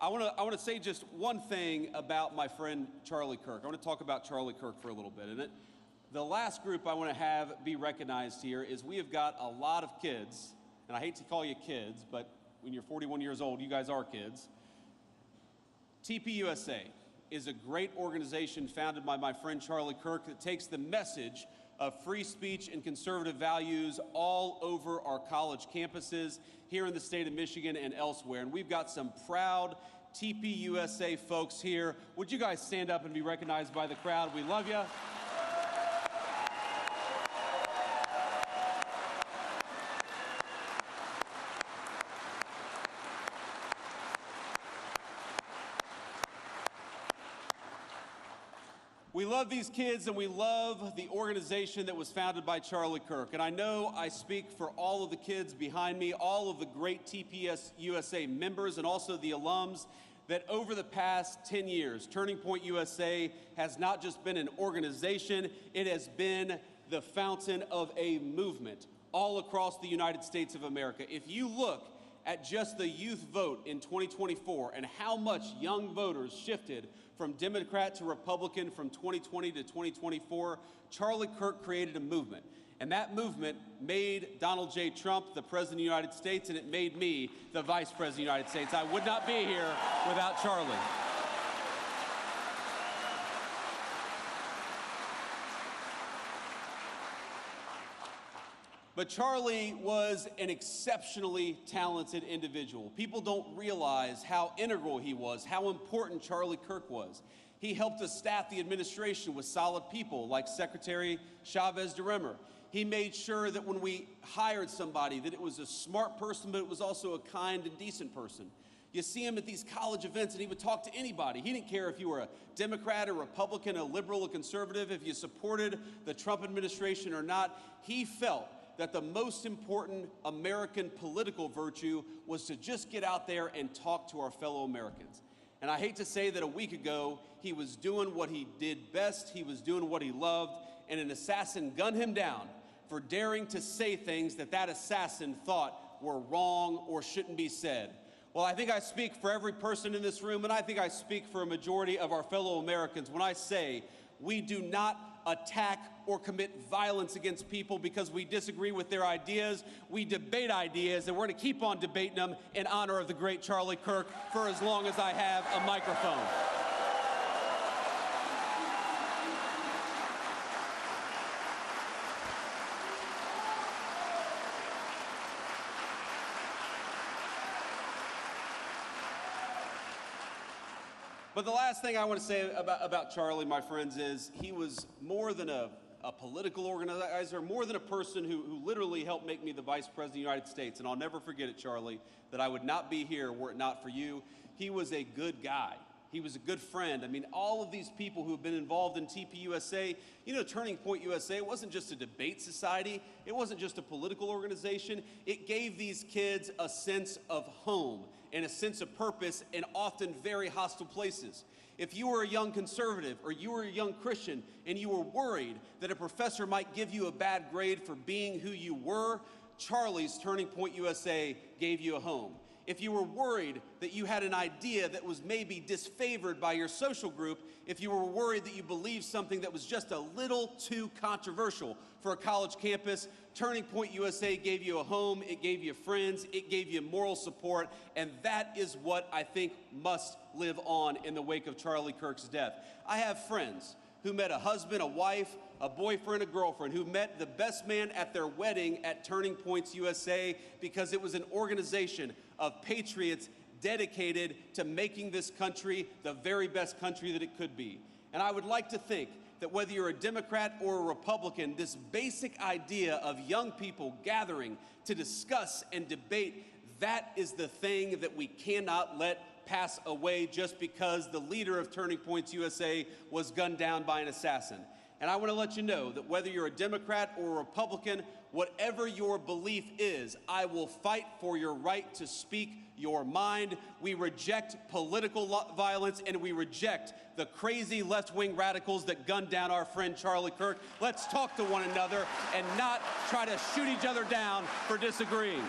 I want to say just one thing about my friend Charlie Kirk. I want to talk about Charlie Kirk for a little bit. And the last group I want to have be recognized here is we have got a lot of kids, and I hate to call you kids, but when you're 41 years old, you guys are kids. TPUSA is a great organization founded by my friend Charlie Kirk that takes the message of free speech and conservative values all over our college campuses here in the state of Michigan and elsewhere. And we've got some proud TPUSA folks here. Would you guys stand up and be recognized by the crowd? We love you. We love these kids, and we love the organization that was founded by Charlie Kirk. And I know I speak for all of the kids behind me, all of the great TPUSA members, and also the alums, that over the past 10 years, Turning Point USA has not just been an organization, it has been the fountain of a movement all across the United States of America. If you look at just the youth vote in 2024 and how much young voters shifted from Democrat to Republican from 2020 to 2024, Charlie Kirk created a movement. And that movement made Donald J. Trump the President of the United States, and it made me the Vice President of the United States. I would not be here without Charlie. But Charlie was an exceptionally talented individual. People don't realize how integral he was, how important Charlie Kirk was. He helped us staff the administration with solid people like Secretary Chavez DeRemer. He made sure that when we hired somebody that it was a smart person, but it was also a kind and decent person. You see him at these college events and he would talk to anybody. He didn't care if you were a Democrat, a Republican, a liberal, a conservative, if you supported the Trump administration or not. He felt that the most important American political virtue was to just get out there and talk to our fellow Americans. And I hate to say that a week ago, he was doing what he did best, he was doing what he loved, and an assassin gunned him down for daring to say things that that assassin thought were wrong or shouldn't be said. Well, I think I speak for every person in this room, and I think I speak for a majority of our fellow Americans when I say we do not attack or commit violence against people because we disagree with their ideas. We debate ideas, and we're going to keep on debating them in honor of the great Charlie Kirk for as long as I have a microphone. But the last thing I want to say about Charlie, my friends, is he was more than a political organizer, more than a person who literally helped make me the Vice President of the United States. And I'll never forget it, Charlie, that I would not be here were it not for you. He was a good guy. He was a good friend. I mean, all of these people who have been involved in TPUSA, you know, Turning Point USA, it wasn't just a debate society. It wasn't just a political organization. It gave these kids a sense of home and a sense of purpose in often very hostile places. If you were a young conservative or you were a young Christian and you were worried that a professor might give you a bad grade for being who you were, Charlie's Turning Point USA gave you a home. If you were worried that you had an idea that was maybe disfavored by your social group, if you were worried that you believed something that was just a little too controversial for a college campus, Turning Point USA gave you a home, it gave you friends, it gave you moral support, and that is what I think must live on in the wake of Charlie Kirk's death. I have friends who met a husband, a wife, a boyfriend, a girlfriend, who met the best man at their wedding at Turning Points USA because it was an organization of patriots dedicated to making this country the very best country that it could be. And I would like to think that whether you're a Democrat or a Republican, this basic idea of young people gathering to discuss and debate, that is the thing that we cannot let pass away just because the leader of Turning Points USA was gunned down by an assassin. And I want to let you know that whether you're a Democrat or a Republican, whatever your belief is, I will fight for your right to speak your mind. We reject political violence and we reject the crazy left-wing radicals that gunned down our friend Charlie Kirk. Let's talk to one another and not try to shoot each other down for disagreeing.